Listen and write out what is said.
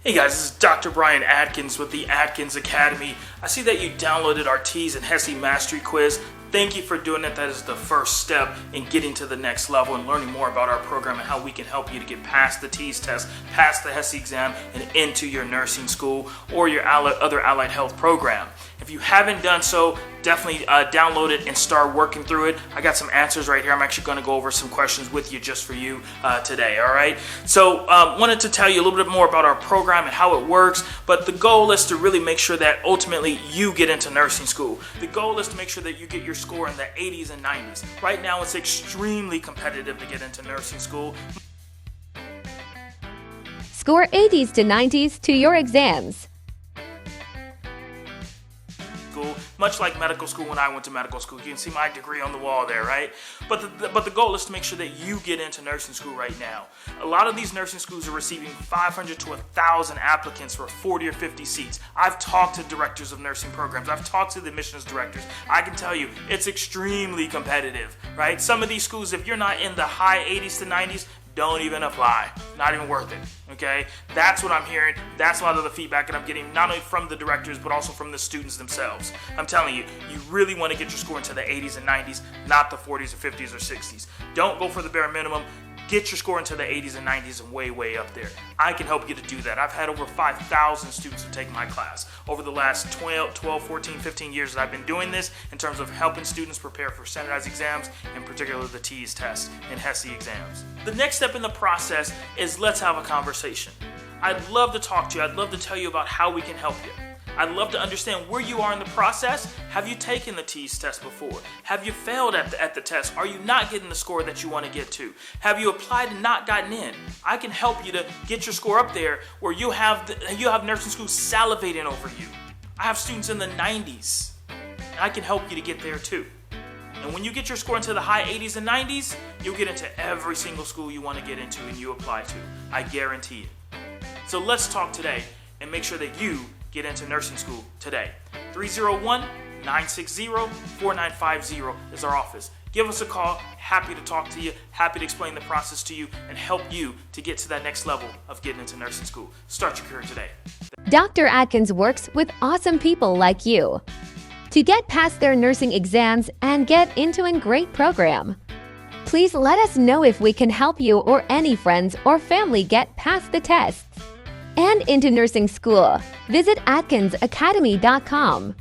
Hey guys, this is Dr. Brian Adkins with the Adkins Academy. I see that you downloaded our TEAS and HESI Mastery Quiz. Thank you for doing it. That is the first step in getting to the next level and learning more about our program and how we can help you to get past the TEAS test, past the HESI exam, and into your nursing school or your other allied health program. If you haven't done so, definitely download it and start working through it. I got some answers right here. I'm actually going to go over some questions with you just for you today, all right? So wanted to tell you a little bit more about our program and how it works, but the goal is to really make sure that ultimately you get into nursing school. The goal is to make sure that you get your score in the 80s and 90s. Right now, it's extremely competitive to get into nursing school. Score 80s to 90s to your exams. Much like medical school when I went to medical school. You can see my degree on the wall there, right? But the goal is to make sure that you get into nursing school right now. A lot of these nursing schools are receiving 500 to 1,000 applicants for 40 or 50 seats. I've talked to directors of nursing programs. I've talked to the admissions directors. I can tell you, it's extremely competitive, right? Some of these schools, if you're not in the high 80s to 90s, don't even apply. Not even worth it, okay? That's what I'm hearing. That's a lot of the feedback that I'm getting, not only from the directors, but also from the students themselves. I'm telling you, you really want to get your score into the 80s and 90s, not the 40s or 50s or 60s. Don't go for the bare minimum. Get your score into the 80s and 90s and way up there. I can help you to do that. I've had over 5,000 students who take my class over the last 12, 14, 15 years that I've been doing this in terms of helping students prepare for standardized exams, in particular the TEAS test and HESI exams. The next step in the process is let's have a conversation. I'd love to talk to you. I'd love to tell you about how we can help you. I'd love to understand where you are in the process. Have you taken the TEAS test before? Have you failed at the test? Are you not getting the score that you want to get to? Have you applied and not gotten in? I can help you to get your score up there where you have nursing schools salivating over you. I have students in the 90s, and I can help you to get there too. And when you get your score into the high 80s and 90s, you'll get into every single school you want to get into and you apply to. I guarantee it. So let's talk today and make sure that you get into nursing school today. 301-960-4950 is our office. Give us a call. Happy to talk to you. Happy to explain the process to you and help you to get to that next level of getting into nursing school. Start your career today. Dr. Adkins works with awesome people like you to get past their nursing exams and get into a great program. Please let us know if we can help you or any friends or family get past the tests and into nursing school. Visit AtkinsAcademy.com.